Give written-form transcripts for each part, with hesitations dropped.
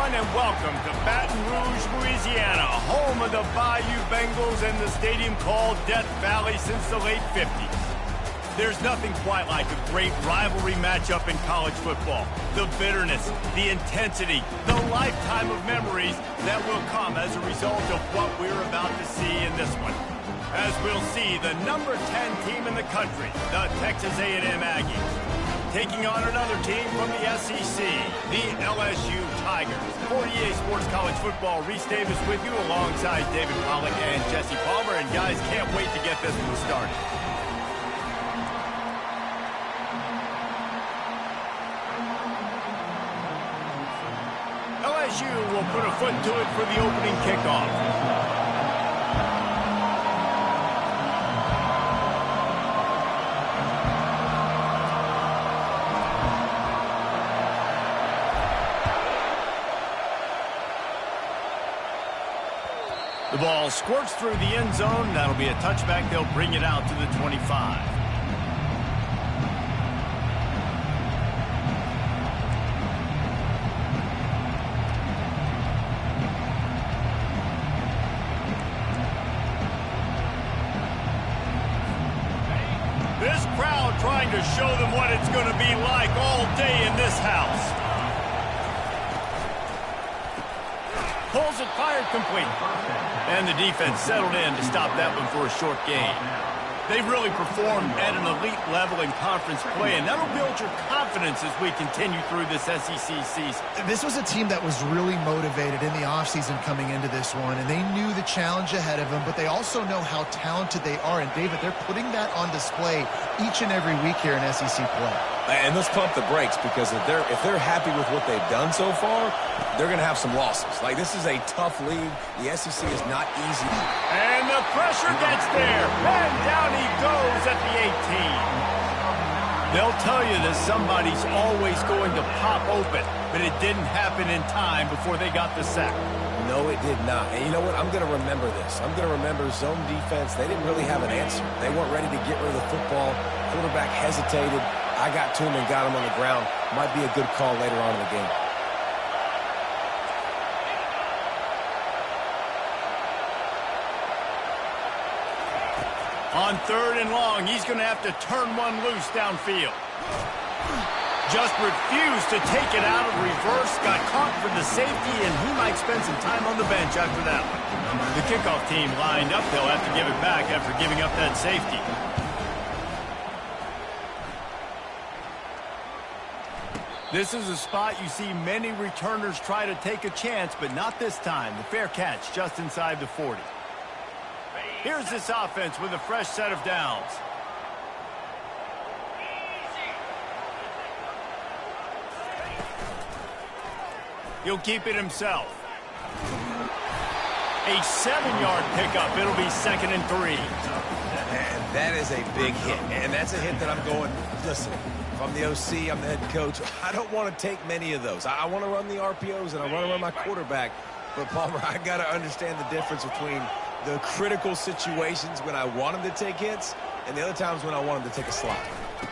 everyone, and welcome to Baton Rouge, Louisiana, home of the Bayou Bengals and the stadium called Death Valley since the late 50s. There's nothing quite like a great rivalry matchup in college football. The bitterness, the intensity, the lifetime of memories that will come as a result of what we're about to see in this one. As we'll see, the number 10 team in the country, the Texas A&M Aggies, taking on another team from the SEC, the LSU Tigers. For EA Sports College Football, Reese Davis with you alongside David Pollack and Jesse Palmer. And guys, can't wait to get this one started. LSU will put a foot to it for the opening kickoff. The ball squirts through the end zone. That'll be a touchback. They'll bring it out to the 25. This crowd trying to show them what it's going to be like all day in this house. Pulls it, fired, complete. And the defense settled in to stop that one for a short gain. They've really performed at an elite level in conference play, and that'll build your confidence as we continue through this SEC season. This was a team that was really motivated in the offseason coming into this one, and they knew the challenge ahead of them, but they also know how talented they are. And, David, they're putting that on display each and every week here in SEC play. And let's pump the brakes, because if they're happy with what they've done so far, they're going to have some losses. Like, this is a tough league. The SEC is not easy. And the pressure gets there. And down he goes at the 18. They'll tell you that somebody's always going to pop open, but it didn't happen in time before they got the sack. No, it did not. And you know what? I'm going to remember this. I'm going to remember zone defense. They didn't really have an answer. They weren't ready to get rid of the football. Quarterback hesitated. I got to him and got him on the ground. Might be a good call later on in the game. On 3rd and long, he's going to have to turn one loose downfield. Just refused to take it out of reverse, got caught for the safety, and he might spend some time on the bench after that one. The kickoff team lined up. They'll have to give it back after giving up that safety. This is a spot you see many returners try to take a chance, but not this time. The fair catch just inside the 40. Here's this offense with a fresh set of downs. He'll keep it himself. A 7-yard pickup. It'll be 2nd and 3. And that is a big hit. And that's a hit that I'm going, listen, if I'm the OC, I'm the head coach, I don't want to take many of those. I want to run the RPOs, and I want to run my quarterback. But, Palmer, I got to understand the difference between the critical situations when I want him to take hits and the other times when I want him to take a slide.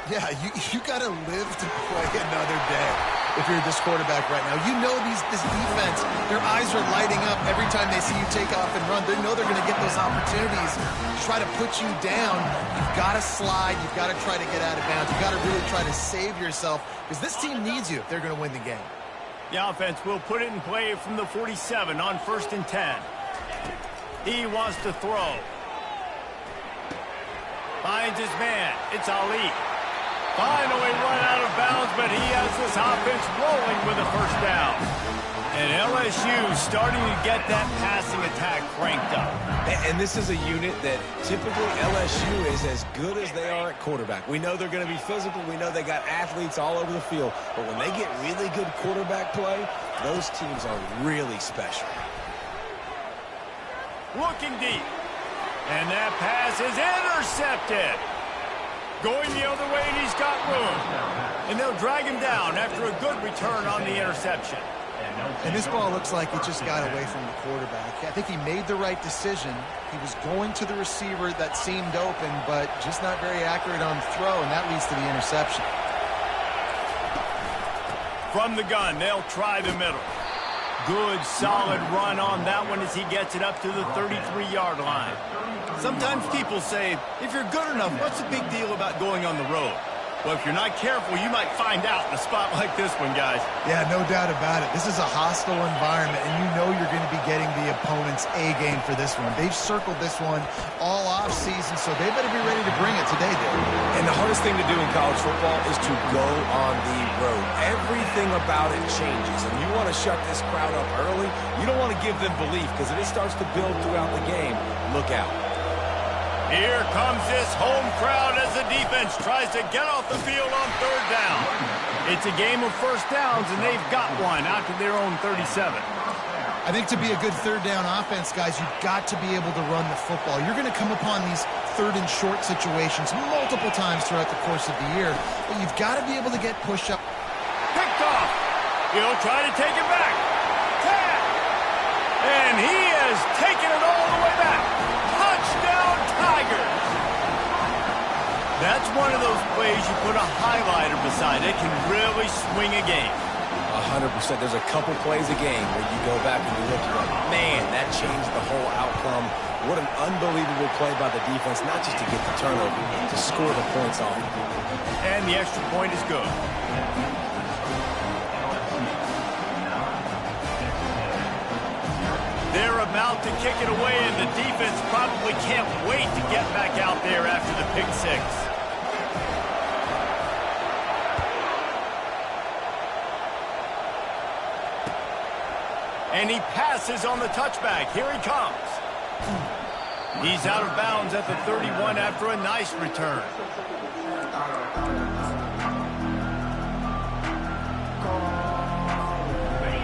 Yeah, you got to live to play another day if you're this quarterback right now. You know this defense, their eyes are lighting up every time they see you take off and run. They know they're going to get those opportunities to try to put you down. You've got to slide. You've got to try to get out of bounds. You've got to really try to save yourself because this team needs you if they're going to win the game. The offense will put it in play from the 47 on 1st and 10. He wants to throw. Finds his man. It's Ali. Finally run out of bounds, but he has this offense rolling with a first down. And LSU starting to get that passing attack cranked up. And this is a unit that typically LSU is as good as they are at quarterback. We know they're going to be physical. We know they got athletes all over the field. But when they get really good quarterback play, those teams are really special. Looking deep. And that pass is intercepted. Going the other way, and he's got room. And they'll drag him down after a good return on the interception. And this ball looks like it just got away from the quarterback. I think he made the right decision. He was going to the receiver that seemed open, but just not very accurate on the throw, and that leads to the interception. From the gun, they'll try the middle. Good, solid run on that one as he gets it up to the 33-yard line. Sometimes people say, if you're good enough, what's the big deal about going on the road? Well, if you're not careful, you might find out in a spot like this one, guys. Yeah, no doubt about it. This is a hostile environment, and you know you're going to be getting the opponent's A-game for this one. They've circled this one all off-season, so they better be ready to bring it today, dude. And the hardest thing to do in college football is to go on the road. Everything about it changes, and you want to shut this crowd up early. You don't want to give them belief, because if it starts to build throughout the game, look out. Here comes this home crowd as the defense tries to get off the field on third down. It's a game of first downs, and they've got one out to their own 37. I think to be a good third down offense, guys, you've got to be able to run the football. You're going to come upon these third and short situations multiple times throughout the course of the year, but you've got to be able to get push up. Picked off. He'll try to take it back. Tap. And he has taken it all the way back. Touchdown, Tigers. That's one of those plays you put a highlighter beside. It can really swing a game. 100%. There's a couple plays a game where you go back and you look, you're like, man, that changed the whole outcome. What an unbelievable play by the defense, not just to get the turnover, to score the points on it. And the extra point is good. They're about to kick it away, and the defense probably can't wait to get back out there after the pick six. And he passes on the touchback. Here he comes. He's out of bounds at the 31 after a nice return.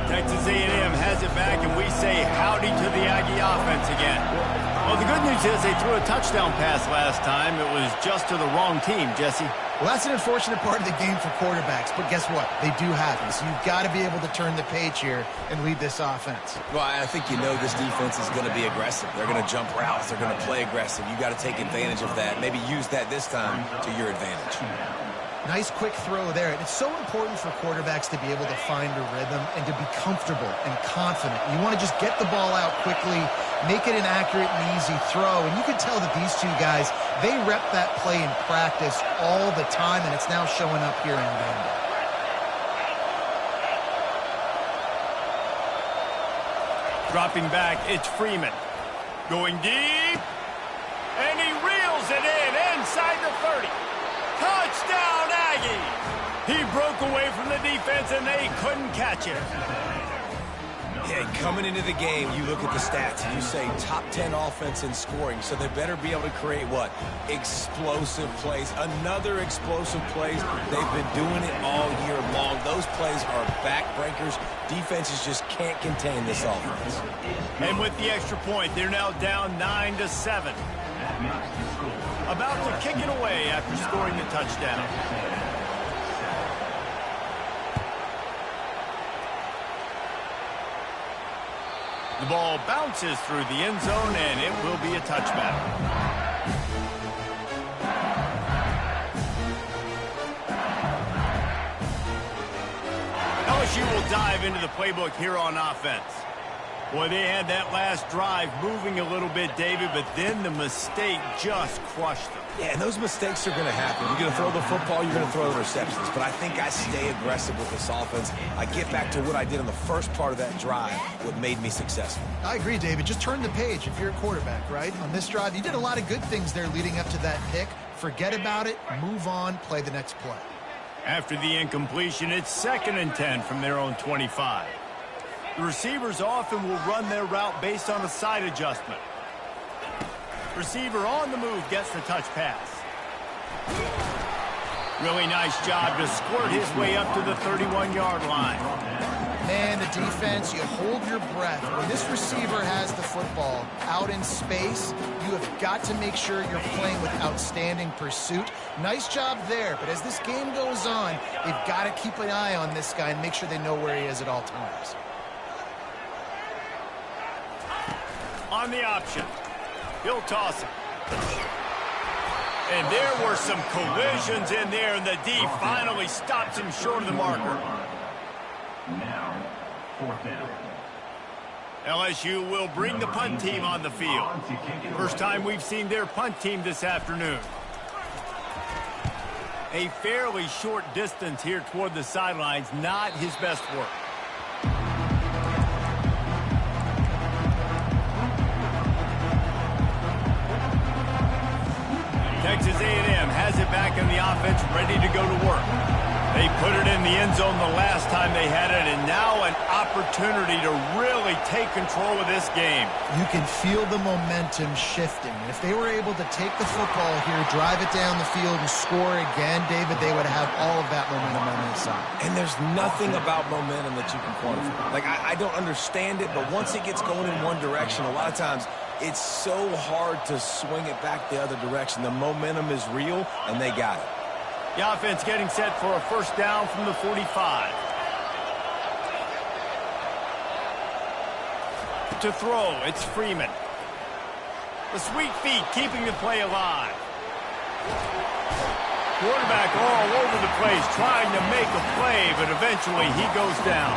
Texas A&M has it back, and we say howdy to the Aggie offense again. Well, the good news is they threw a touchdown pass last time. It was just to the wrong team, Jesse. Well, that's an unfortunate part of the game for quarterbacks, but guess what? They do happen, so you've got to be able to turn the page here and lead this offense. Well, I think you know this defense is going to be aggressive. They're going to jump routes. They're going to play aggressive. You got to take advantage of that. Maybe use that this time to your advantage. Nice quick throw there. And it's so important for quarterbacks to be able to find a rhythm and to be comfortable and confident. You want to just get the ball out quickly, make it an accurate and easy throw. And you can tell that these two guys, they rep that play in practice all the time, and it's now showing up here in Denver. Dropping back, it's Freeman. Going deep, and he reels it in inside the 30. Touchdown, Aggie! He broke away from the defense, and they couldn't catch it. Yeah, coming into the game, you look at the stats, and you say top 10 offense in scoring, so they better be able to create what? Explosive plays. Another explosive plays. They've been doing it all year long. Those plays are backbreakers. Defenses just can't contain this offense. And with the extra point, they're now down 9-7. About to kick it away after scoring the touchdown. The ball bounces through the end zone, and it will be a touchback. LSU will dive into the playbook here on offense. Boy, they had that last drive moving a little bit, David, but then the mistake just crushed them. Yeah, and those mistakes are going to happen. You're going to throw the football, you're going to throw the receptions. But I think I stay aggressive with this offense. I get back to what I did on the first part of that drive, what made me successful. I agree, David. Just turn the page if you're a quarterback, right? On this drive, you did a lot of good things there leading up to that pick. Forget about it, move on, play the next play. After the incompletion, it's 2nd and 10 from their own 25. The receivers often will run their route based on a side adjustment. Receiver on the move gets the touch pass. Really nice job to squirt his way up to the 31-yard line. Man, the defense, you hold your breath. When this receiver has the football out in space, you have got to make sure you're playing with outstanding pursuit. Nice job there, but as this game goes on, they've got to keep an eye on this guy and make sure they know where he is at all times. On the option, he'll toss it. And there were some collisions in there, and the D finally stops him short of the marker. Now, 4th down. LSU will bring the punt team on the field. First time we've seen their punt team this afternoon. A fairly short distance here toward the sidelines, not his best work. Texas A&M has it back in the offense, ready to go to work. They put it in the end zone the last time they had it, and now an opportunity to really take control of this game. You can feel the momentum shifting. And if they were able to take the football here, drive it down the field, and score again, David, they would have all of that momentum on their side. And there's nothing about momentum that you can quantify. Like, I don't understand it, but once it gets going in one direction, a lot of times it's so hard to swing it back the other direction. The momentum is real, and they got it. The offense getting set for a first down from the 45. To throw, it's Freeman. The sweet feet keeping the play alive. Quarterback all over the place trying to make a play, but eventually he goes down.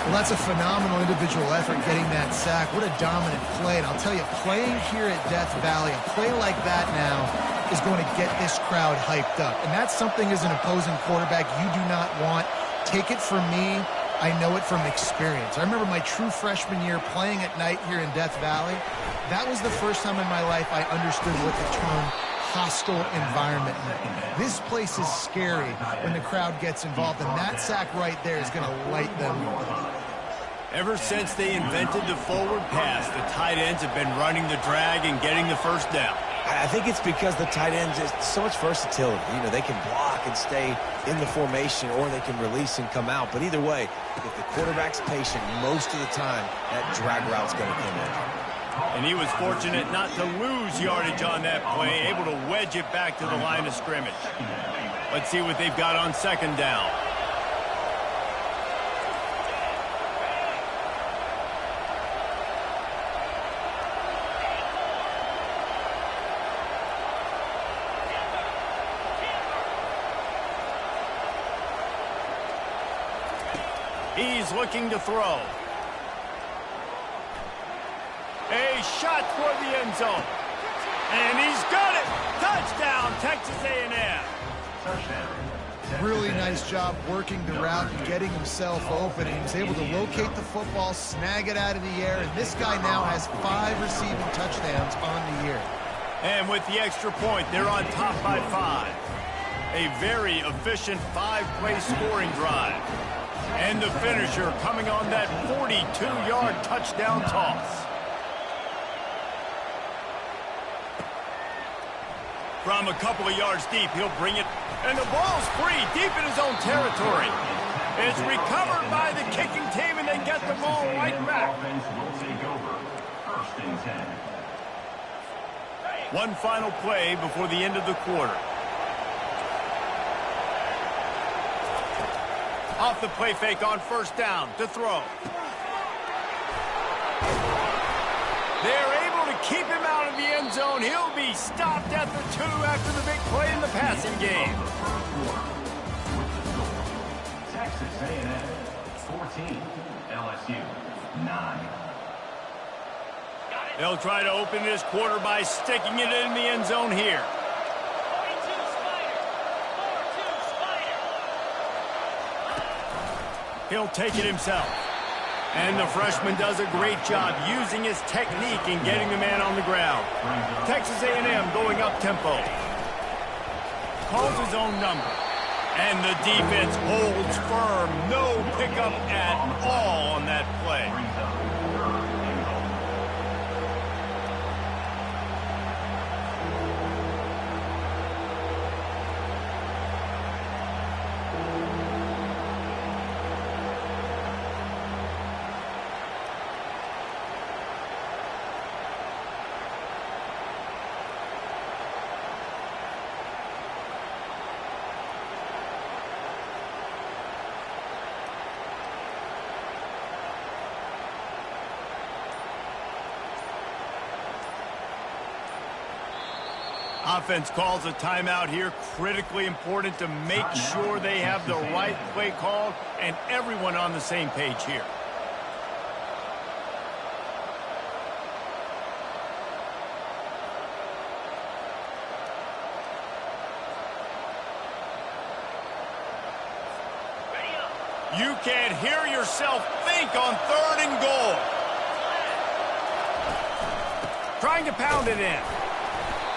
Well, that's a phenomenal individual effort getting that sack. What a dominant play. And I'll tell you, playing here at Death Valley, a play like that now is going to get this crowd hyped up. And that's something as an opposing quarterback you do not want. Take it from me. I know it from experience. I remember my true freshman year playing at night here in Death Valley. That was the first time in my life I understood what the term hostile environment meant. This place is scary when the crowd gets involved, and that sack right there is going to light them up. Ever since they invented the forward pass, the tight ends have been running the drag and getting the first down. I think it's because the tight ends is so much versatility. You know, they can block and stay in the formation, or they can release and come out. But either way, if the quarterback's patient, most of the time, that drag route's going to come in. And he was fortunate not to lose yardage on that play, able to wedge it back to the line of scrimmage. Let's see what they've got on second down. He's looking to throw. A shot toward the end zone. And he's got it. Touchdown, Texas A&M. Really nice job working the route and getting himself open. He was able to locate the football, snag it out of the air, and this guy now has 5 receiving touchdowns on the year. And with the extra point, they're on top by 5. A very efficient 5-play scoring drive. And the finisher coming on that 42-yard touchdown toss. From a couple of yards deep, he'll bring it. And the ball's free deep in his own territory. It's recovered by the kicking team, and they get the ball right back. One final play before the end of the quarter. Off the play fake on first down to throw. They're able to keep him out of the end zone. He'll be stopped at the 2 after the big play in the passing game. Texas A&M 14, LSU 9. They'll try to open this quarter by sticking it in the end zone here. He'll take it himself. And the freshman does a great job using his technique and getting the man on the ground. Texas A&M going up-tempo. Calls his own number. And the defense holds firm. No pickup at all on that play. Offense calls a timeout here. Critically important to make sure they have the right play called and everyone on the same page here. You can't hear yourself think on 3rd and goal. Trying to pound it in.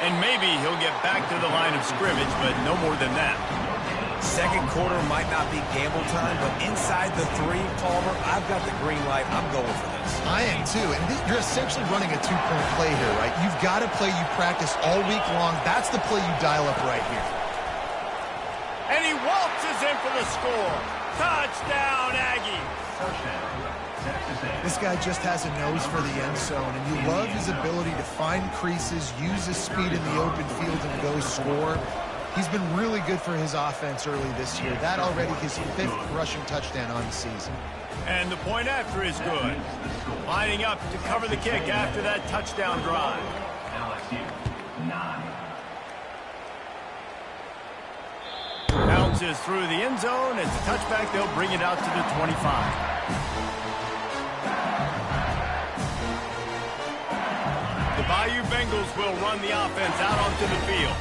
And maybe he'll get back to the line of scrimmage, but no more than that. Second quarter might not be gamble time, but inside the 3, Palmer, I've got the green light. I'm going for this. I am too, and you're essentially running a 2-point play here, right? You've got a play you practice all week long. That's the play you dial up right here. And he waltzes in for the score. Touchdown, Aggie. This guy just has a nose for the end zone, and you love his ability to find creases, use his speed in the open field, and go score. He's been really good for his offense early this year. That already his 5th rushing touchdown on the season. And the point after is good. Lining up to cover the kick after that touchdown drive. LSU, 9. Bounces through the end zone. It's a touchback. They'll bring it out to the 25. The Bayou Bengals will run the offense out onto the field.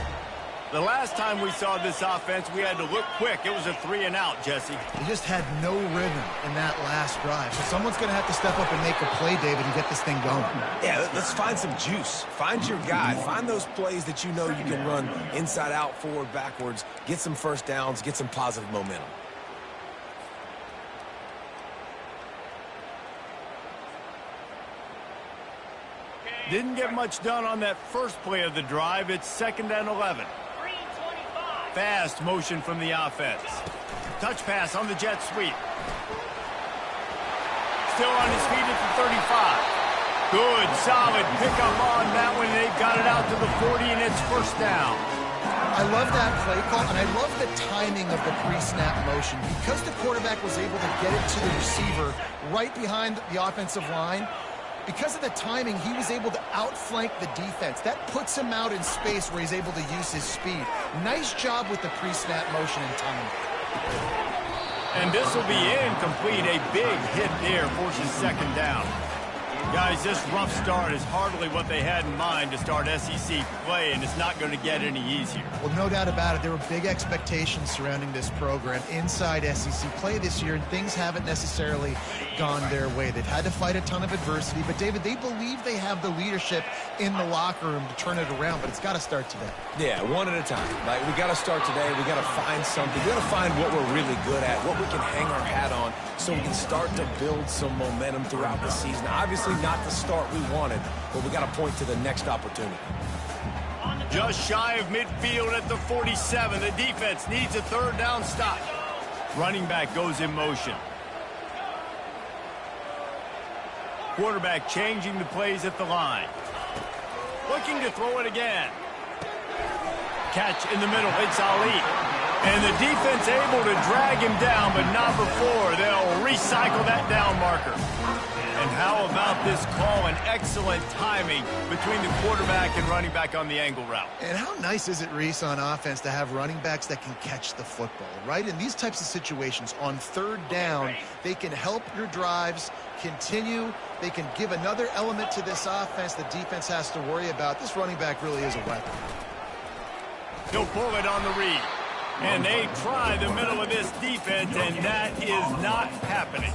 The last time we saw this offense, we had to look quick. It was a 3-and-out, Jesse. He just had no rhythm in that last drive. So someone's going to have to step up and make a play, David, and get this thing going. Yeah, let's find some juice. Find your guy. Find those plays that you know you can run inside out, forward, backwards. Get some first downs. Get some positive momentum. Didn't get much done on that first play of the drive. It's 2nd and 11. Fast motion from the offense. Touch pass on the jet sweep. Still on his feet at the 35. Good, solid pickup on that one. They've got it out to the 40, and it's 1st down. I love that play call, and I love the timing of the pre-snap motion. Because the quarterback was able to get it to the receiver right behind the offensive line, because of the timing, he was able to outflank the defense. That puts him out in space where he's able to use his speed. Nice job with the pre-snap motion and timing. And this will be incomplete. A big hit there forces 2nd down. Guys, this rough start is hardly what they had in mind to start SEC play, and it's not going to get any easier. Well, no doubt about it. There were big expectations surrounding this program inside SEC play this year, and things haven't necessarily gone their way. They've had to fight a ton of adversity, but, David, they believe they have the leadership in the locker room to turn it around, but it's got to start today. Yeah, one at a time. Like, we got to start today. We got to find something. We got to find what we're really good at, what we can hang our hat on, so we can start to build some momentum throughout the season. Obviously, not the start we wanted, but we got to point to the next opportunity. Just shy of midfield at the 47. The defense needs a 3rd down stop. Running back goes in motion. Quarterback changing the plays at the line. Looking to throw it again. Catch in the middle. It's Ali. And the defense able to drag him down, but not before they'll recycle that down marker. And how about this call and excellent timing between the quarterback and running back on the angle route. And how nice is it, Reese, on offense to have running backs that can catch the football, right? In these types of situations, on 3rd down, they can help your drives continue. They can give another element to this offense the defense has to worry about. This running back really is a weapon. He'll pull it on the read. And they try the middle of this defense, and that is not happening.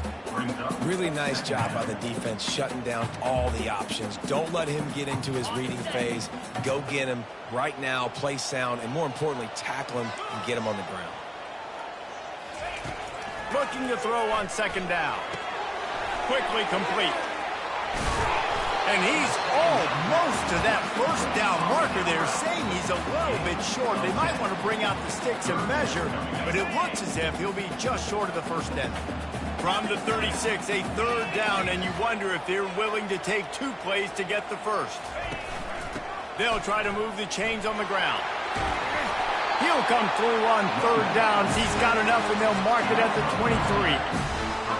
Really nice job by the defense shutting down all the options. Don't let him get into his reading phase. Go get him right now, play sound, and more importantly, tackle him and get him on the ground. Looking to throw on 2nd down. Quickly complete. And he's almost to that 1st down marker there, saying he's a little bit short. They might want to bring out the sticks and measure, but it looks as if he'll be just short of the 1st down. From the 36, a 3rd down, and you wonder if they're willing to take 2 plays to get the 1st. They'll try to move the chains on the ground. He'll come through on 3rd downs. He's got enough, and they'll mark it at the 23.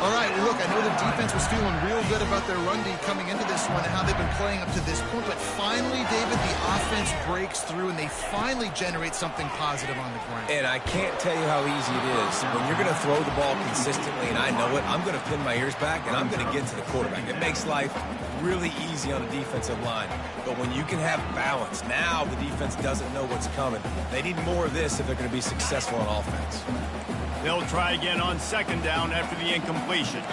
All right, well, look, I know the defense was feeling real good about their run D coming into this one and how they've been playing up to this point, but finally, David, the offense breaks through and they finally generate something positive on the ground. And I can't tell you how easy it is. When you're going to throw the ball consistently, and I know it, I'm going to pin my ears back and I'm going to get to the quarterback. It makes life really easy on a defensive line. But when you can have balance, now the defense doesn't know what's coming. They need more of this if they're going to be successful on offense. They'll try again on second down after the incompletion.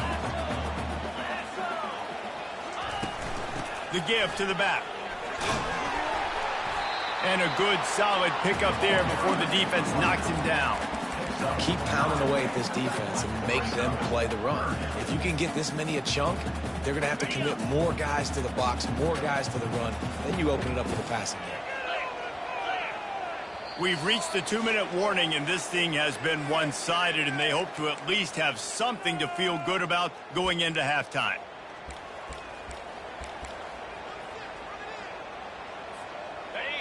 The give to the back. And a good, solid pickup there before the defense knocks him down. Keep pounding away at this defense and make them play the run. If you can get this many a chunk, they're going to have to commit more guys to the box, more guys to the run. Then you open it up for the passing game. We've reached the 2-minute warning, and this thing has been one-sided, and they hope to at least have something to feel good about going into halftime.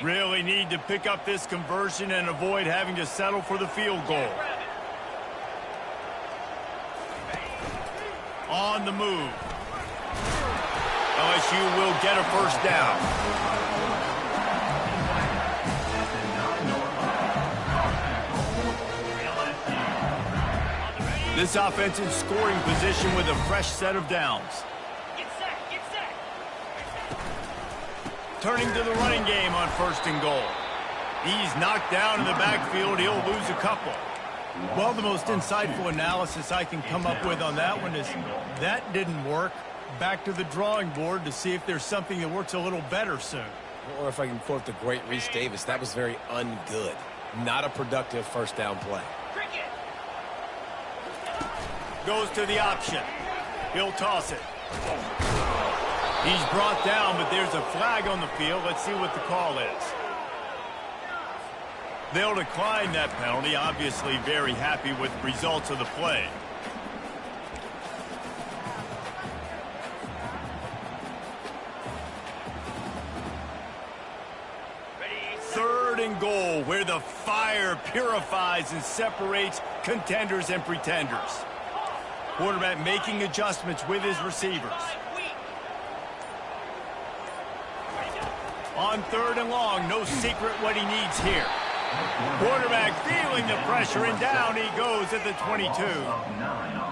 Really need to pick up this conversion and avoid having to settle for the field goal. On the move. LSU will get a first down. This offense in scoring position with a fresh set of downs. Turning to the running game on 1st and goal. He's knocked down in the backfield. He'll lose a couple. Well, the most insightful analysis I can come up with on that one is that didn't work. Back to the drawing board to see if there's something that works a little better soon. Or if I can quote the great Reese Davis, that was very ungood. Not a productive first down play. Goes to the option. He'll toss it. He's brought down, but there's a flag on the field. Let's see what the call is. They'll decline that penalty. Obviously very happy with the results of the play. Third and goal, where the fire purifies and separates contenders and pretenders. Quarterback making adjustments with his receivers. On 3rd and long, no secret what he needs here. Quarterback feeling the pressure, and down he goes at the 22.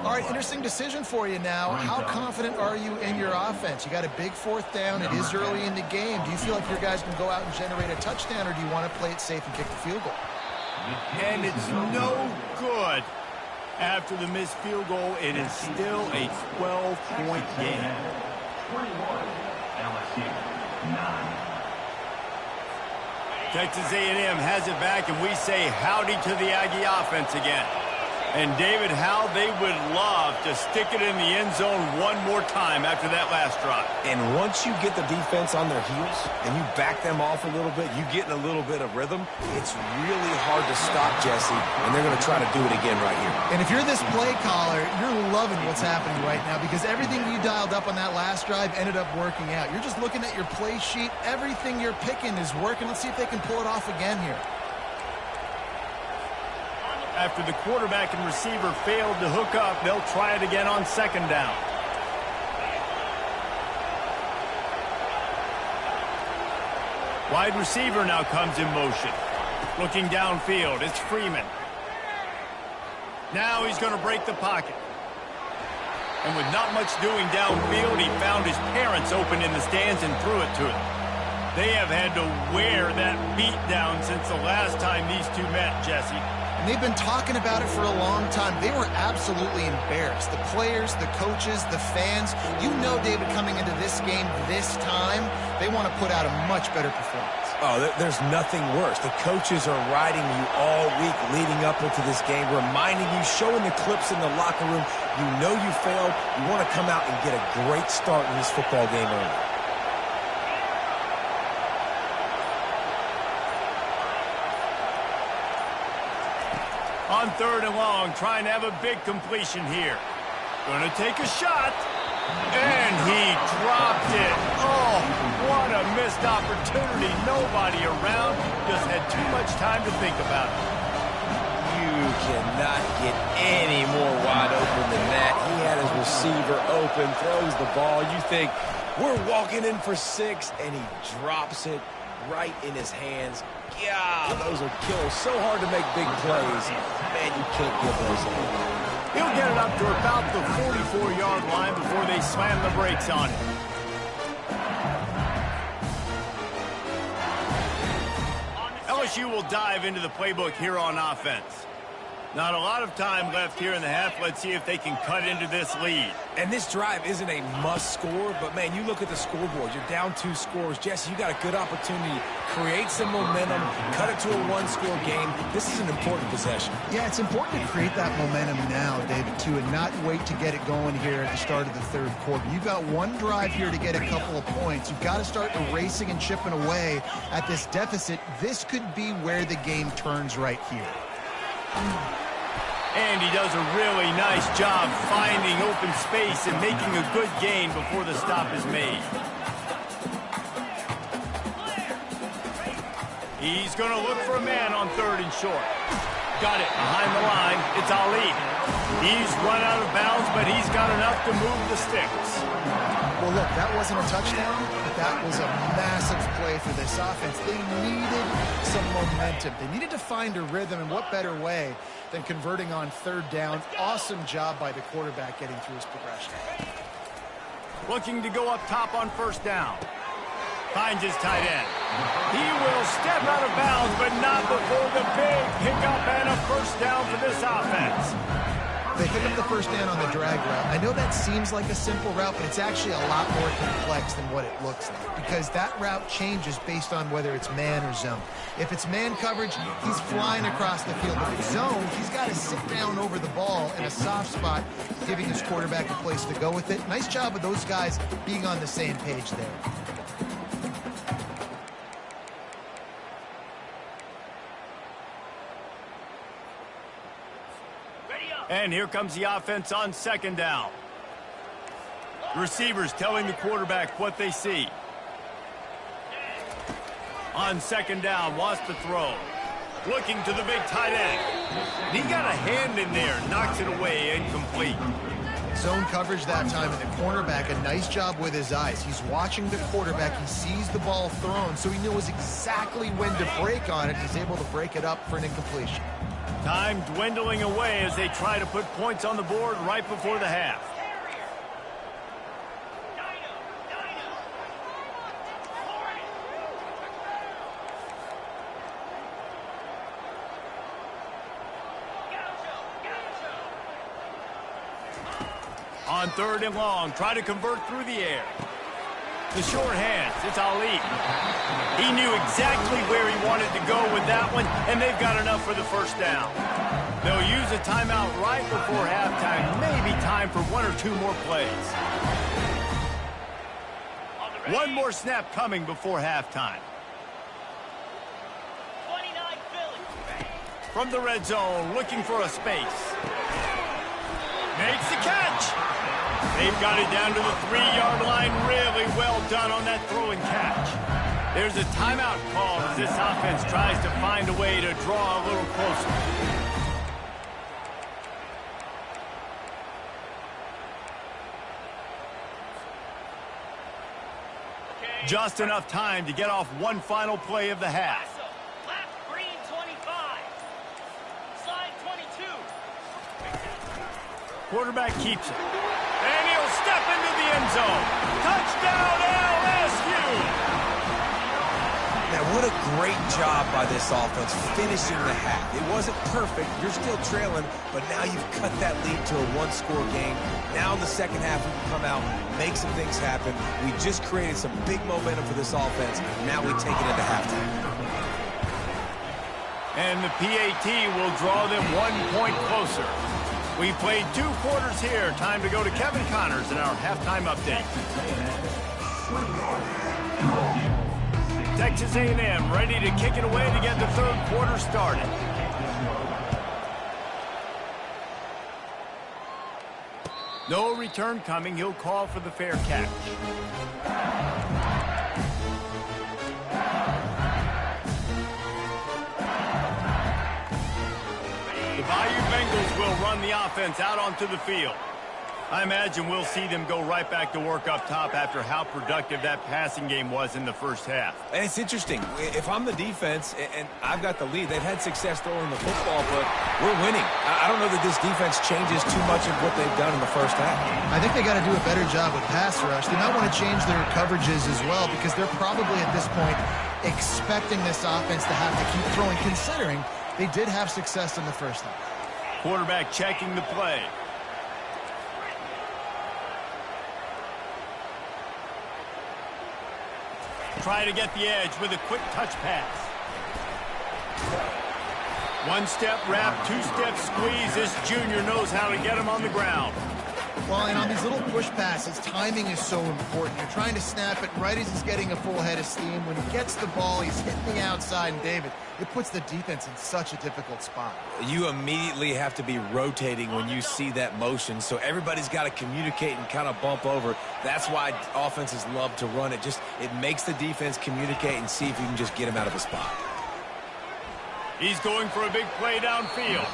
All right, interesting decision for you now. How confident are you in your offense? You got a big 4th down. It is early in the game. Do you feel like your guys can go out and generate a touchdown, or do you want to play it safe and kick the field goal? And it's no good. After the missed field goal, it is still a 12-point game. 21, LSU, 9. Texas A&M has it back, and we say howdy to the Aggie offense again. And, David, how they would love to stick it in the end zone one more time after that last drive. And once you get the defense on their heels and you back them off a little bit, you get in a little bit of rhythm, it's really hard to stop, Jesse, and they're going to try to do it again right here. And if you're this play caller, you're loving what's happening right now because everything you dialed up on that last drive ended up working out. You're just looking at your play sheet. Everything you're picking is working. Let's see if they can pull it off again here. After the quarterback and receiver failed to hook up, they'll try it again on 2nd down. Wide receiver now comes in motion. Looking downfield, it's Freeman. Now he's going to break the pocket. And with not much doing downfield, he found his parents open in the stands and threw it to them. They have had to wear that beat down since the last time these two met, Jesse. And they've been talking about it for a long time. They were absolutely embarrassed. The players, the coaches, the fans. You know, David, coming into this game this time, they want to put out a much better performance. Oh, there's nothing worse. The coaches are riding you all week leading up into this game, reminding you, showing the clips in the locker room. You know you failed. You want to come out and get a great start in this football game early. On 3rd and long, trying to have a big completion here. Going to take a shot. And he dropped it. Oh, what a missed opportunity. Nobody around. Just had too much time to think about it. You cannot get any more wide open than that. He had his receiver open, throws the ball. You think, we're walking in for 6, and he drops it right in his hands. Yeah, those are killers. So hard to make big plays. Man, you can't give those up. He'll get it up to about the 44-yard line before they slam the brakes on it. LSU will dive into the playbook here on offense. Not a lot of time left here in the half. Let's see if they can cut into this lead. And this drive isn't a must score, but, man, you look at the scoreboard. You're down 2 scores. Jesse, you got a good opportunity. Create some momentum. Cut it to a 1-score game. This is an important possession. Yeah, it's important to create that momentum now, David, too, and not wait to get it going here at the start of the third quarter. You've got one drive here to get a couple of points. You've got to start erasing and chipping away at this deficit. This could be where the game turns right here. And he does a really nice job finding open space and making a good gain before the stop is made. He's going to look for a man on 3rd and short. Got it behind the line. It's Ali. He's run out of bounds, but he's got enough to move the sticks. Well, look, that wasn't a touchdown, but that was a massive play for this offense. They needed some momentum. They needed to find a rhythm, and what better way than converting on 3rd down. Awesome job by the quarterback getting through his progression. Looking to go up top on 1st down. Finds his tight end. He will step out of bounds, but not before the big pickup and a 1st down for this offense. They pick up the 1st down on the drag route. I know that seems like a simple route, but it's actually a lot more complex than what it looks like, because that route changes based on whether it's man or zone. If it's man coverage, he's flying across the field. If it's zone, he's got to sit down over the ball in a soft spot, giving his quarterback a place to go with it. Nice job of those guys being on the same page there. And here comes the offense on 2nd down. Receivers telling the quarterback what they see. On 2nd down, wants to throw. Looking to the big tight end. He got a hand in there, knocks it away, incomplete. Zone coverage that time, and the cornerback, a nice job with his eyes. He's watching the quarterback. He sees the ball thrown, so he knows exactly when to break on it. He's able to break it up for an incompletion. Time dwindling away as they try to put points on the board right before the half. On 3rd and long, try to convert through the air. The short hands, it's Ali. He knew exactly where he wanted to go with that one, and they've got enough for the 1st down. They'll use a timeout right before halftime. Maybe time for 1 or 2 more plays. One more snap coming before halftime. From the red zone, looking for a space. Makes the catch. They've got it down to the 3-yard line. Really well done on that throw and catch. There's a timeout call as this offense tries to find a way to draw a little closer. Just enough time to get off one final play of the half. Left green 25. Slide 22. Quarterback keeps it. And he'll step into the end zone. Touchdown LSU! Now, what a great job by this offense finishing the half. It wasn't perfect. You're still trailing, but now you've cut that lead to a 1-score game. Now in the second half, we can come out, make some things happen. We just created some big momentum for this offense. Now we take it into halftime. And the PAT will draw them 1 point closer. We played 2 quarters here. Time to go to Kevin Connors in our halftime update. Texas A&M ready to kick it away to get the 3rd quarter started. No return coming. He'll call for the fair catch. The Bayou Bengals will run the offense out onto the field. I imagine we'll see them go right back to work up top after how productive that passing game was in the first half. And it's interesting. If I'm the defense and I've got the lead, they've had success throwing the football, but we're winning. I don't know that this defense changes too much of what they've done in the first half. I think they got to do a better job with pass rush. They might want to change their coverages as well, because they're probably at this point expecting this offense to have to keep throwing, considering they did have success in the first half. Quarterback checking the play. Try to get the edge with a quick touch pass. One-step wrap, two-step squeeze. This junior knows how to get him on the ground. Well, and on these little push passes, timing is so important. You're trying to snap it right as he's getting a full head of steam. When he gets the ball, he's hitting the outside, and David, it puts the defense in such a difficult spot. You immediately have to be rotating when you see that motion, so everybody's got to communicate and kind of bump over. That's why offenses love to run it. It makes the defense communicate and see if you can just get him out of a spot. He's going for a big play downfield.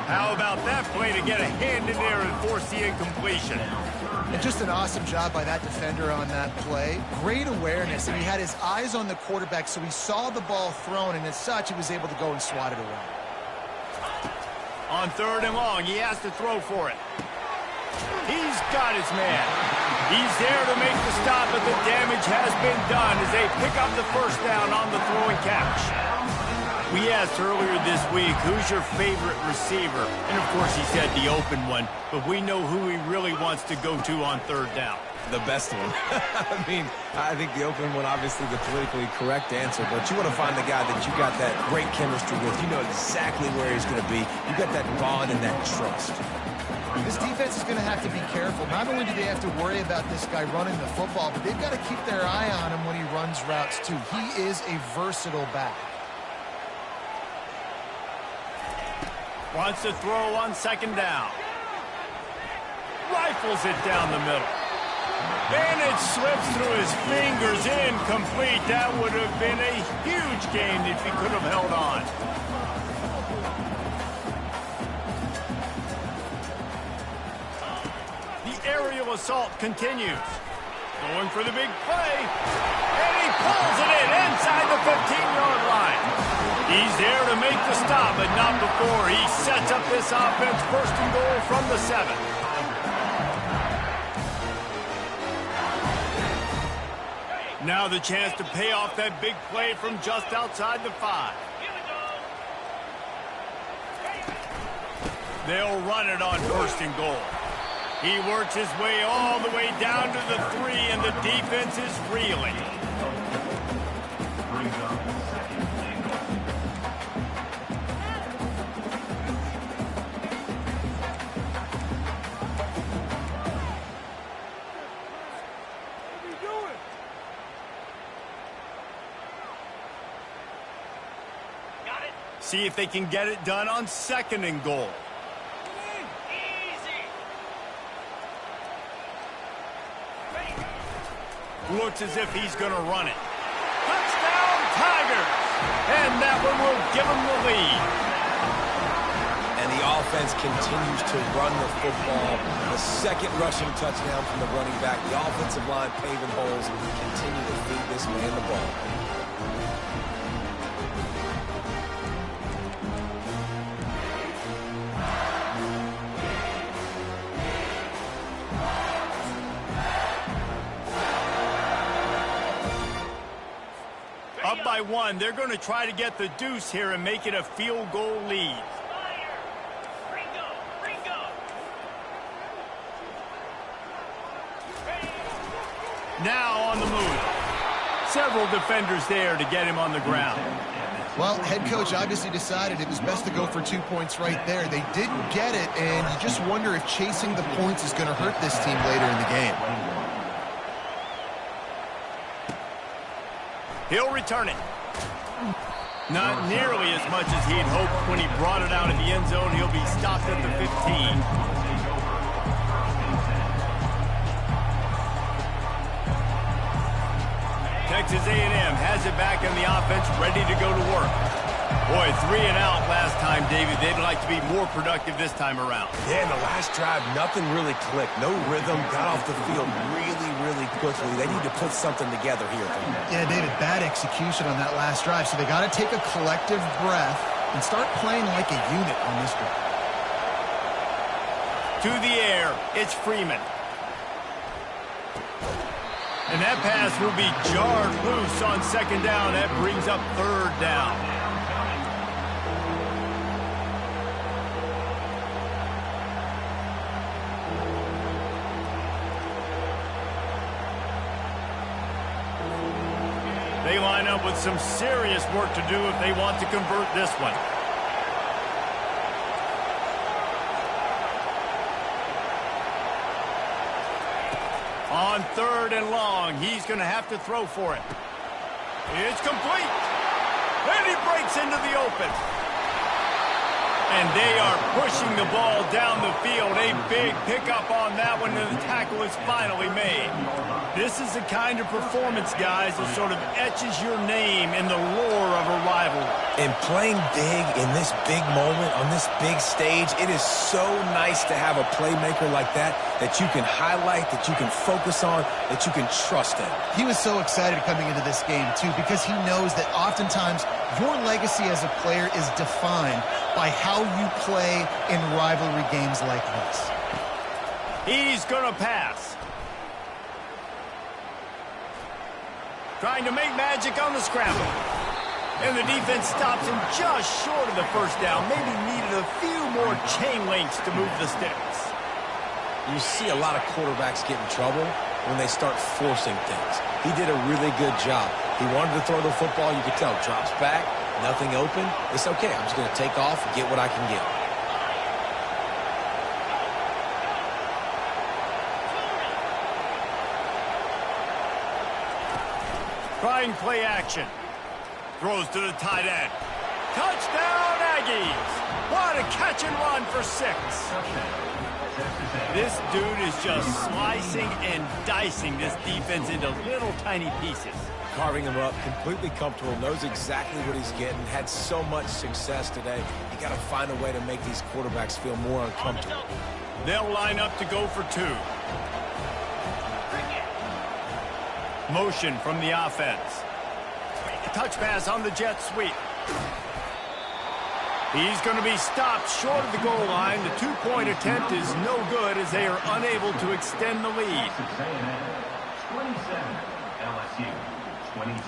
How about that play to get a hand in there and force the incompletion? And just an awesome job by that defender on that play. Great awareness, and he had his eyes on the quarterback, so he saw the ball thrown, and as such, he was able to go and swat it away. On 3rd and long, he has to throw for it. He's got his man. He's there to make the stop, but the damage has been done as they pick up the first down on the throwing catch. We asked earlier this week, who's your favorite receiver? And, of course, he said the open one, but we know who he really wants to go to on 3rd down. The best one. I think the open one, obviously the politically correct answer, but you want to find the guy that you got that great chemistry with. You know exactly where he's going to be. You got that bond and that trust. This defense is going to have to be careful. Not only do they have to worry about this guy running the football, but they've got to keep their eye on him when he runs routes, too. He is a versatile back. Wants to throw on 2nd down. Rifles it down the middle. And it slips through his fingers, incomplete. That would have been a huge gain if he could have held on. The aerial assault continues. Going for the big play. And he pulls it in inside the 15-yard line. He's there to make the stop, but not before he sets up this offense 1st and goal from the 7. Now the chance to pay off that big play from just outside the 5. They'll run it on 1st and goal. He works his way all the way down to the 3, and the defense is reeling. See if they can get it done on 2nd and goal. Looks as if he's going to run it. Touchdown, Tigers! And that one will give them the lead. And the offense continues to run the football. The 2nd rushing touchdown from the running back. The offensive line paving holes and continue to feed this man the ball. Up by 1, they're going to try to get the deuce here and make it a field goal lead. Now on the move. Several defenders there to get him on the ground. Well, head coach obviously decided it was best to go for 2 points right there. They didn't get it, and you just wonder if chasing the points is going to hurt this team later in the game. He'll return it. Not nearly as much as he'd hoped when he brought it out of the end zone. He'll be stopped at the 15. Texas A&M has it back in the offense, ready to go to work. Boy, 3 and out last time, David. They'd like to be more productive this time around. Yeah, in the last drive, nothing really clicked. No rhythm, got off the field really quickly. They need to put something together here. Yeah, David, bad execution on that last drive. So they got to take a collective breath and start playing like a unit on this drive. To the air, it's Freeman. And that pass will be jarred loose on 2nd down. That brings up 3rd down. They line up with some serious work to do if they want to convert this one. On 3rd and long, he's going to have to throw for it. It's complete. And he breaks into the open. And they are pushing the ball down the field. A big pickup on that one, and the tackle is finally made. This is the kind of performance, guys, that sort of etches your name in the lore of a rivalry. And playing big in this big moment, on this big stage, it is so nice to have a playmaker like that you can highlight, that you can focus on, that you can trust in. He was so excited coming into this game, too, because he knows that oftentimes your legacy as a player is defined by how you play in rivalry games like this. He's going to pass. Trying to make magic on the scramble. And the defense stops him just short of the first down. Maybe needed a few more chain links to move the sticks. You see a lot of quarterbacks get in trouble when they start forcing things. He did a really good job. He wanted to throw the football. You could tell. Drops back, nothing open. It's okay. I'm just going to take off and get what I can get. Trying play action. Throws to the tight end. Touchdown, Aggies! What a catch and run for 6. This dude is just slicing and dicing this defense into little tiny pieces. Carving him up, completely comfortable, knows exactly what he's getting, had so much success today. You got to find a way to make these quarterbacks feel more uncomfortable. They'll line up to go for 2. Motion from the offense. Touch pass on the jet sweep. He's going to be stopped short of the goal line. The 2-point attempt is no good as they are unable to extend the lead. 27, LSU, 22.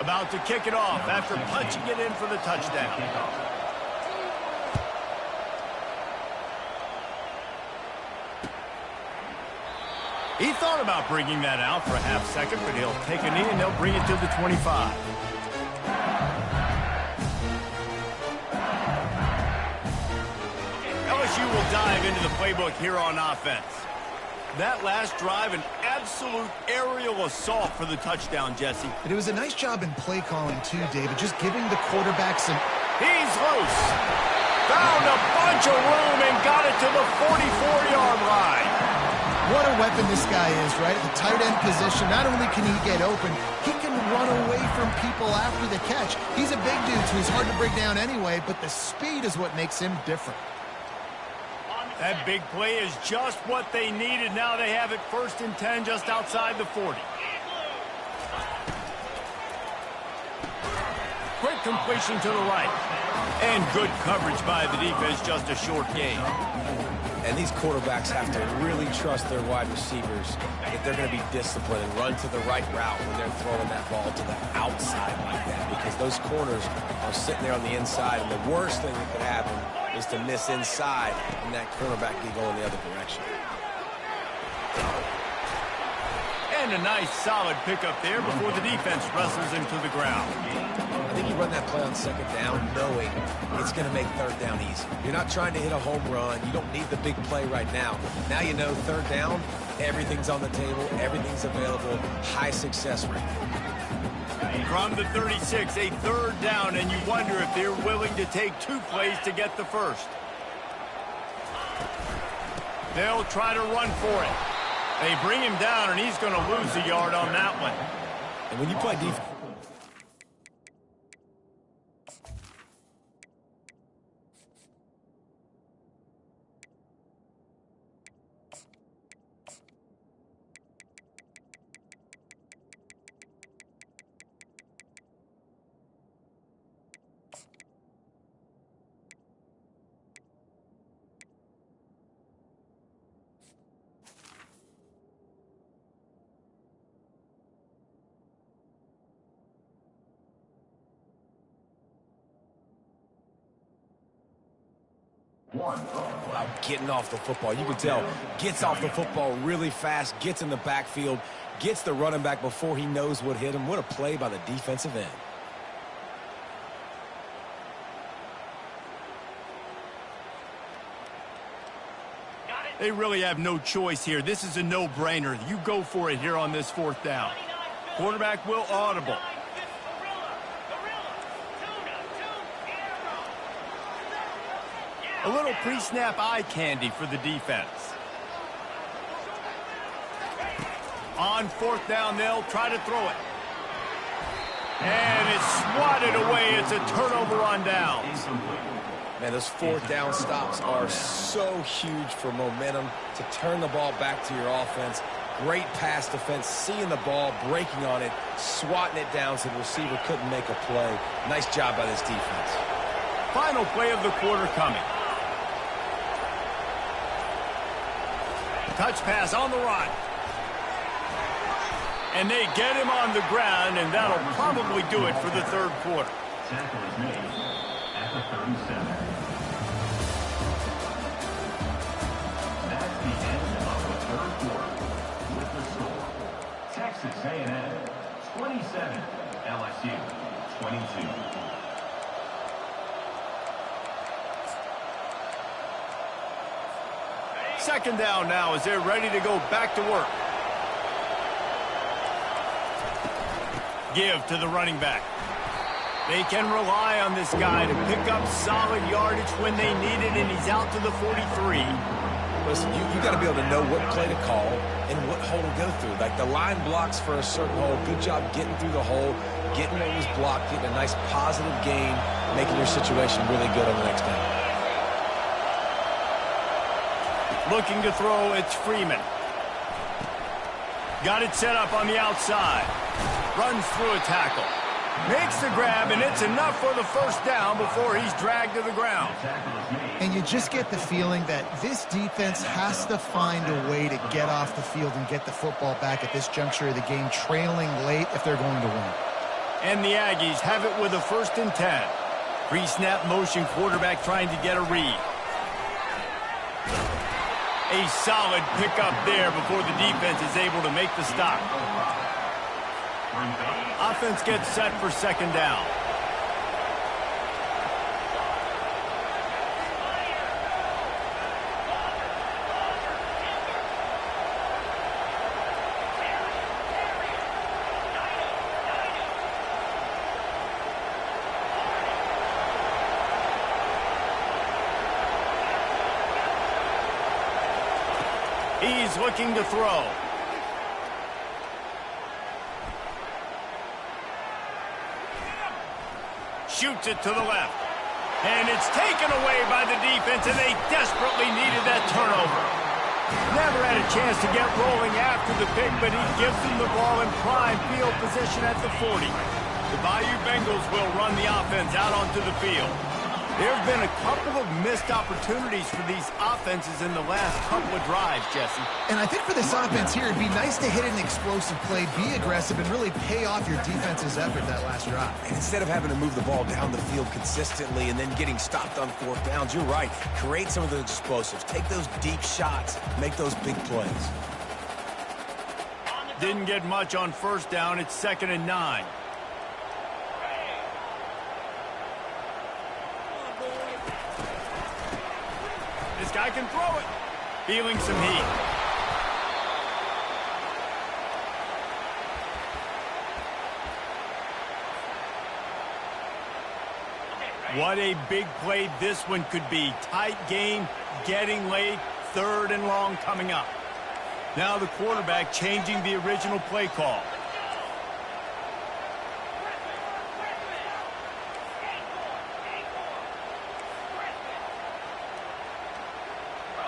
About to kick it off after punching it in for the touchdown. He thought about bringing that out for a half second, but he'll take a knee and they'll bring it to the 25. LSU will dive into the playbook here on offense. That last drive, an absolute aerial assault for the touchdown, Jesse. But it was a nice job in play calling, too, David, just giving the quarterback some... He's loose. Found a bunch of room and got it to the 44-yard line. What a weapon this guy is, right? At the tight end position, not only can he get open, he can run away from people after the catch. He's a big dude, so he's hard to break down anyway, but the speed is what makes him different. That big play is just what they needed. Now they have it 1st and 10 just outside the 40. Quick completion to the right. And good coverage by the defense, just a short gain. And these quarterbacks have to really trust their wide receivers that they're going to be disciplined and run to the right route when they're throwing that ball to the outside like that, because those corners are sitting there on the inside, and the worst thing that could happen is to miss inside and that cornerback can go in the other direction. And a nice solid pickup there before the defense wrestles him to the ground. I think you run that play on 2nd down knowing it's going to make 3rd down easy. You're not trying to hit a home run. You don't need the big play right now. Now you know 3rd down, everything's on the table, everything's available, high success rate. From the 36, a 3rd down, and you wonder if they're willing to take 2 plays to get the first. They'll try to run for it. They bring him down, and he's going to lose a yard on that one. And when you play defense, One. Wow, getting off the football. You can tell, gets off the football really fast, gets in the backfield, gets the running back before he knows what hit him. What a play by the defensive end. They really have no choice here. This is a no-brainer. You go for it here on this fourth down. Quarterback will audible. A little pre-snap eye candy for the defense. On fourth down, they'll try to throw it. And it's swatted away. It's a turnover on downs. Man, those fourth down stops are so huge for momentum to turn the ball back to your offense. Great pass defense, seeing the ball, breaking on it, swatting it down so the receiver couldn't make a play. Nice job by this defense. Final play of the quarter coming. Touch pass on the run. And they get him on the ground, and that'll probably do it for the third quarter. Tackle is made at the 37. That's the end of the third quarter. With the score, Texas A&M 27, LSU 22. Second down now as they're ready to go back to work. Give to the running back. They can rely on this guy to pick up solid yardage when they need it, and he's out to the 43. Listen, you got to be able to know what play to call and what hole to go through. Like the line blocks for a certain hole. Good job getting through the hole, getting what was blocked, getting a nice positive gain, making your situation really good on the next down. Looking to throw, it's Freeman. Got it set up on the outside. Runs through a tackle. Makes the grab, and it's enough for the first down before he's dragged to the ground. And you just get the feeling that this defense has to find a way to get off the field and get the football back at this juncture of the game, trailing late if they're going to win. And the Aggies have it with a 1st and 10. Pre-snap motion, quarterback trying to get a read. A solid pickup there before the defense is able to make the stop. Offense gets set for second down. He's looking to throw. Shoots it to the left. And it's taken away by the defense, and they desperately needed that turnover. Never had a chance to get rolling after the pick, but he gives them the ball in prime field position at the 40. The Bayou Bengals will run the offense out onto the field. There have been a couple of missed opportunities for these offenses in the last couple of drives, Jesse. And I think for this offense here, it'd be nice to hit an explosive play, be aggressive, and really pay off your defense's effort that last drive. And instead of having to move the ball down the field consistently and then getting stopped on fourth downs, you're right. Create some of those explosives. Take those deep shots. Make those big plays. Didn't get much on first down. It's 2nd and 9. This guy can throw it. Feeling some heat. What a big play this one could be. Tight game, getting late, 3rd and long coming up. Now the quarterback changing the original play call.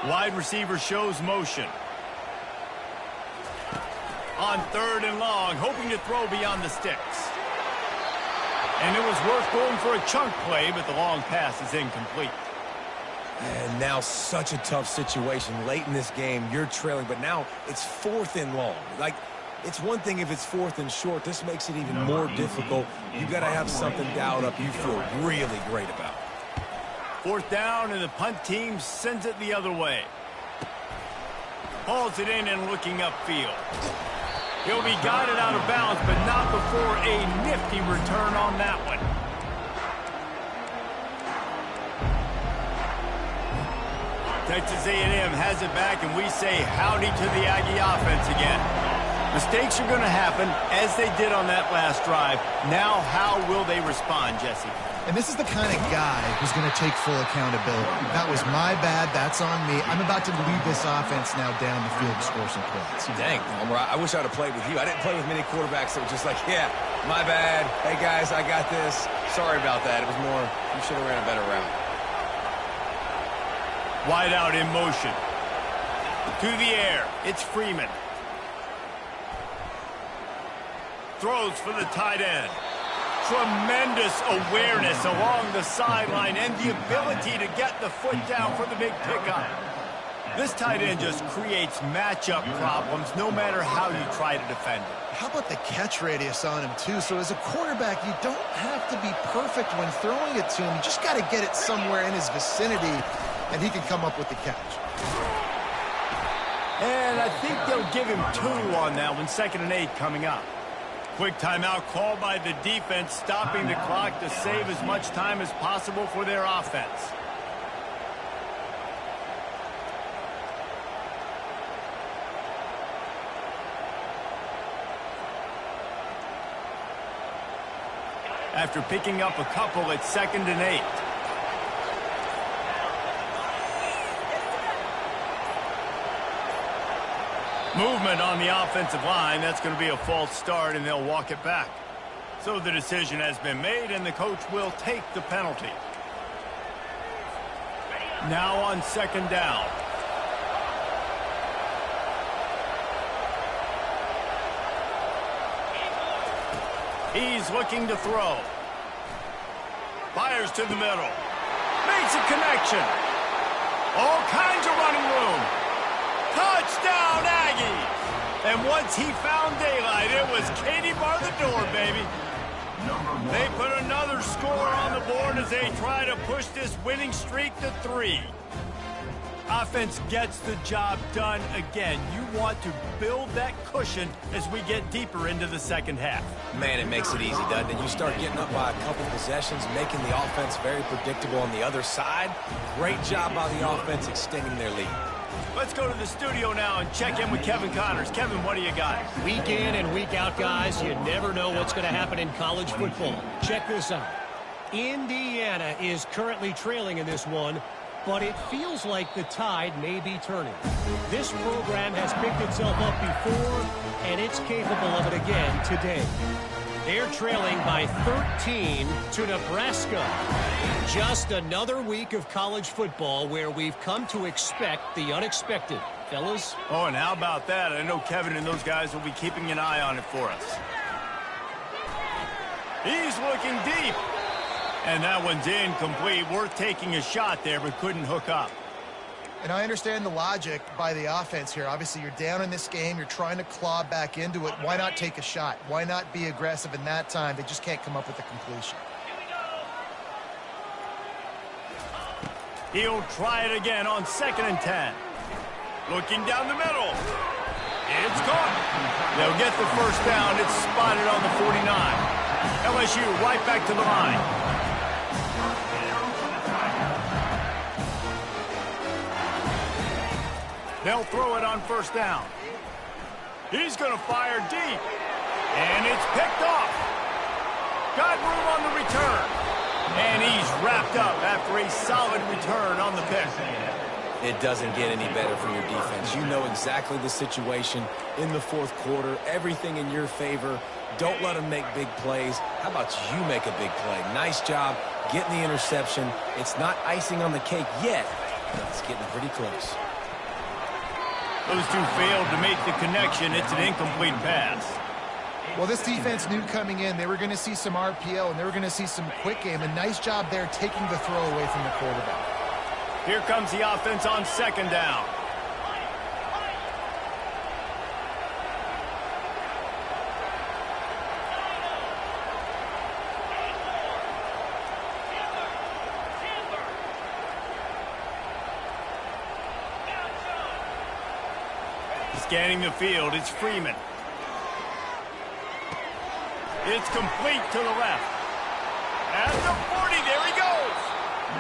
Wide receiver shows motion. On 3rd and long, hoping to throw beyond the sticks. And it was worth going for a chunk play, but the long pass is incomplete. And now such a tough situation. Late in this game, you're trailing, but now it's 4th and long. Like, it's one thing if it's 4th and short. This makes it even more difficult. You got to have something dialed up you feel really great about. 4th down, and the punt team sends it the other way. Hauls it in and looking upfield. He'll be guided out of bounds, but not before a nifty return on that one. Texas A&M has it back, and we say howdy to the Aggie offense again. Mistakes are going to happen, as they did on that last drive. Now, how will they respond, Jesse? And this is the kind of guy who's going to take full accountability. That was my bad. That's on me. I'm about to lead this offense now down the field to score some points. Dang, Homer, I wish I'd have played with you. I didn't play with many quarterbacks that were just like, yeah, my bad. Hey, guys, I got this. Sorry about that. It was more, you should have ran a better route. Wide out in motion. To the air. It's Freeman. Throws for the tight end. Tremendous awareness along the sideline and the ability to get the foot down for the big pickup. This tight end just creates matchup problems no matter how you try to defend it. How about the catch radius on him, too? So as a quarterback, you don't have to be perfect when throwing it to him. You just got to get it somewhere in his vicinity, and he can come up with the catch. And I think they'll give him 2 on that one. 2nd and 8 coming up. Quick timeout called by the defense, stopping the clock to save as much time as possible for their offense. After picking up a couple, it's 2nd and 8. Movement on the offensive line. That's going to be a false start, and they'll walk it back. So the decision has been made, and the coach will take the penalty. Now on 2nd down. He's looking to throw. Fires to the middle. Makes a connection. All kinds of running room. Touchdown, Aggies! And once he found daylight, it was Katie bar the door, baby. They put another score on the board as they try to push this winning streak to 3. Offense gets the job done again. You want to build that cushion as we get deeper into the 2nd half. Man, it makes it easy, doesn't it? You start getting up by a couple possessions, making the offense very predictable on the other side. Great job by the offense extending their lead. Let's go to the studio now and check in with Kevin Connors. Kevin, what do you got? Week in and week out, guys, you never know what's going to happen in college football. Check this out. Indiana is currently trailing in this one, but it feels like the tide may be turning. This program has picked itself up before, and it's capable of it again today. They're trailing by 13 to Nebraska. Just another week of college football where we've come to expect the unexpected. Fellas? Oh, and how about that? I know Kevin and those guys will be keeping an eye on it for us. He's looking deep. And that one's incomplete. Worth taking a shot there, but couldn't hook up. And I understand the logic by the offense here. Obviously, you're down in this game. You're trying to claw back into it. Why not take a shot? Why not be aggressive in that time? They just can't come up with a completion. He'll try it again on 2nd and 10. Looking down the middle. It's caught. They'll get the first down. It's spotted on the 49. LSU right back to the line. They'll throw it on 1st down. He's going to fire deep. And it's picked off. Got room on the return. And he's wrapped up after a solid return on the pick. It doesn't get any better for your defense. You know exactly the situation in the 4th quarter. Everything in your favor. Don't let them make big plays. How about you make a big play? Nice job getting the interception. It's not icing on the cake yet, but it's getting pretty close. Those two failed to make the connection. It's an incomplete pass. Well, this defense knew coming in they were going to see some RPO and they were going to see some quick game. A nice job there taking the throw away from the quarterback. Here comes the offense on 2nd down. Scanning the field, it's Freeman. It's complete to the left. At the 40, there he goes.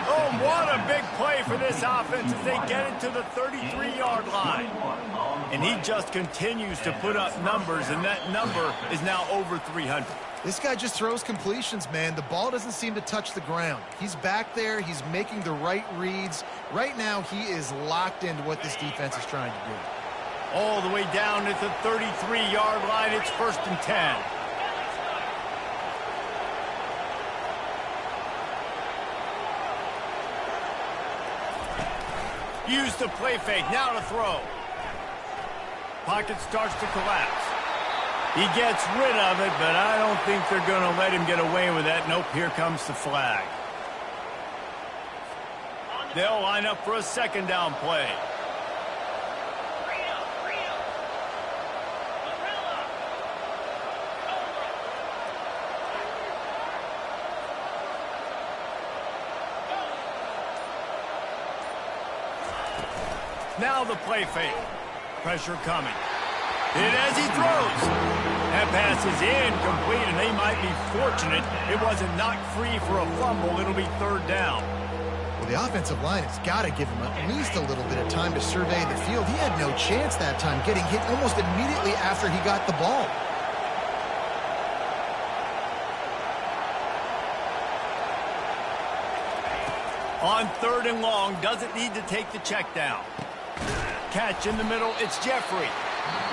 Oh, what a big play for this offense as they get it to the 33-yard line. And he just continues to put up numbers, and that number is now over 300. This guy just throws completions, man. The ball doesn't seem to touch the ground. He's back there. He's making the right reads. Right now, he is locked into what this defense is trying to do. All the way down at the 33-yard line, it's 1st and 10. Use the play fake, now to throw. Pocket starts to collapse. He gets rid of it, but I don't think they're going to let him get away with that. Nope, here comes the flag. They'll line up for a 2nd down play. Now the play fake. Pressure coming. And as he throws, that pass is incomplete, and they might be fortunate it wasn't knocked free for a fumble. It'll be 3rd down. Well, the offensive line has got to give him at least a little bit of time to survey the field. He had no chance that time, getting hit almost immediately after he got the ball. On 3rd and long, doesn't need to take the check down. Catch in the middle, it's Jeffrey.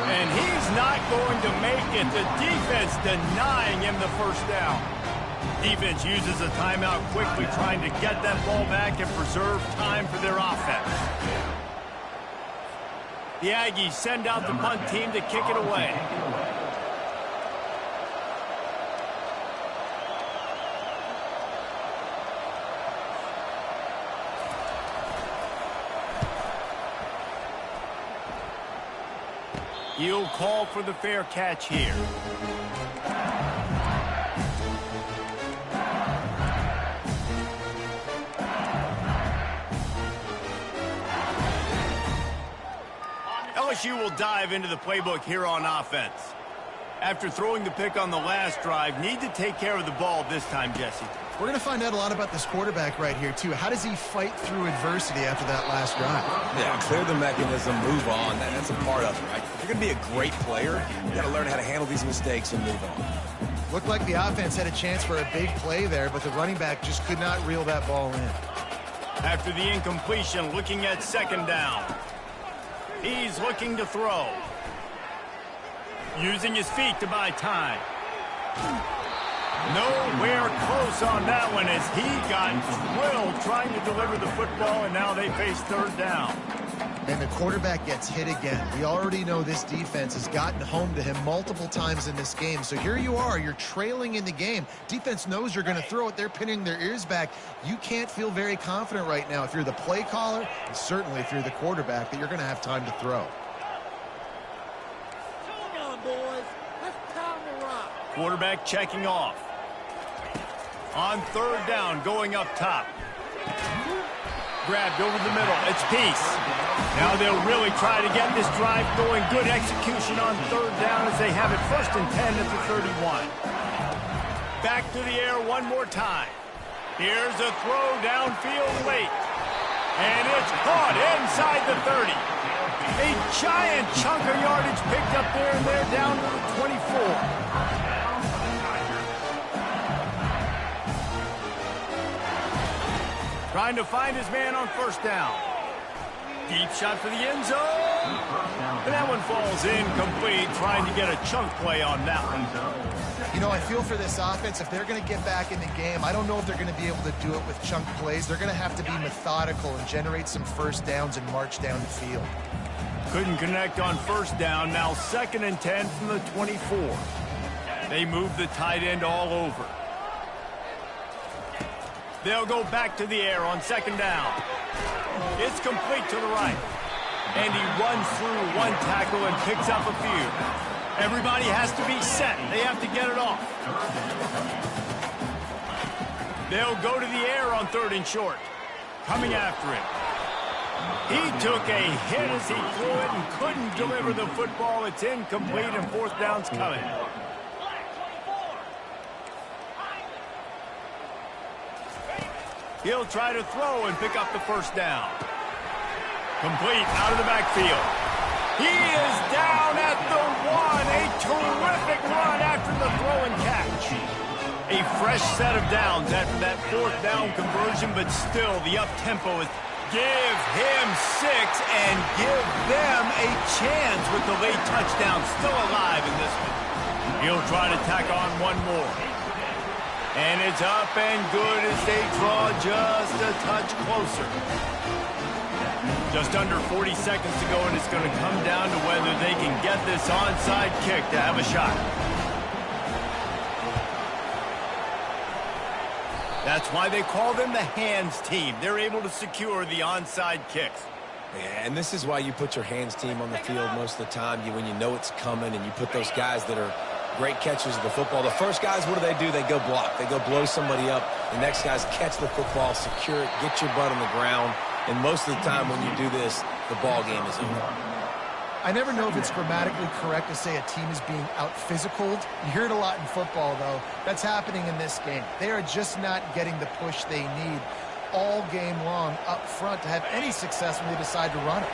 And he's not going to make it. The defense denying him the 1st down. Defense uses a timeout quickly, trying to get that ball back and preserve time for their offense. The Aggies send out the punt team to kick it away. He'll call for the fair catch here. LSU will dive into the playbook here on offense. After throwing the pick on the last drive, need to take care of the ball this time, Jesse. We're going to find out a lot about this quarterback right here, too. How does he fight through adversity after that last drive? Yeah, clear the mechanism, move on. That's a part of it, right? If you're going to be a great player, you got to learn how to handle these mistakes and move on. Looked like the offense had a chance for a big play there, but the running back just could not reel that ball in. After the incompletion, looking at 2nd down. He's looking to throw. Using his feet to buy time. Nowhere close on that one as he got drilled trying to deliver the football, and now they face 3rd down. And the quarterback gets hit again. We already know this defense has gotten home to him multiple times in this game. So here you are, you're trailing in the game. Defense knows you're going to throw it. They're pinning their ears back. You can't feel very confident right now if you're the play caller, and certainly if you're the quarterback, that you're going to have time to throw. Come on, boys. Let's pound the rock. Quarterback checking off. On 3rd down, going up top. Grabbed over the middle. It's Peace. Now they'll really try to get this drive going. Good execution on 3rd down as they have it 1st and 10 at the 31. Back to the air one more time. Here's a throw downfield late. And it's caught inside the 30. A giant chunk of yardage picked up there, and they're down to the 24. Trying to find his man on 1st down. Deep shot for the end zone. And that one falls incomplete, trying to get a chunk play on that one. You know, I feel for this offense, if they're going to get back in the game, I don't know if they're going to be able to do it with chunk plays. They're going to have to be methodical and generate some 1st downs and march down the field. Couldn't connect on 1st down. Now 2nd and 10 from the 24. They move the tight end all over. They'll go back to the air on 2nd down. It's complete to the right. And he runs through one tackle and picks up a few. Everybody has to be set. They have to get it off. They'll go to the air on 3rd and short. Coming after it. He took a hit as he threw it and couldn't deliver the football. It's incomplete and fourth down's coming. He'll try to throw and pick up the first down. Complete out of the backfield. He is down at the 1. A terrific run after the throw and catch. A fresh set of downs after that fourth down conversion, but still the up-tempo is give him 6 and give them a chance with the late touchdown still alive in this one. He'll try to tack on one more. And it's up and good as they draw just a touch closer. Just under 40 seconds to go, and it's going to come down to whether they can get this onside kick to have a shot. That's why they call them the hands team. They're able to secure the onside kicks. Yeah, and this is why you put your hands team on the field most of the time. When you know it's coming, and you put those guys that are great catchers of the football. The first guys, what do? They go block. They go blow somebody up. The next guys catch the football, secure it, get your butt on the ground. And most of the time when you do this, the ball game is over. I never know if it's grammatically correct to say a team is being out-physicaled. You hear it a lot in football, though. That's happening in this game. They are just not getting the push they need all game long up front to have any success when they decide to run it.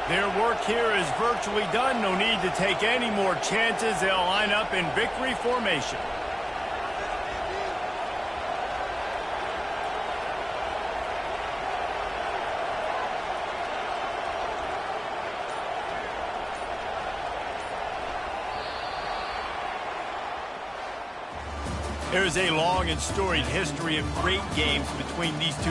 Their work here is virtually done. No need to take any more chances. They'll line up in victory formation. There's a long and storied history of great games between these two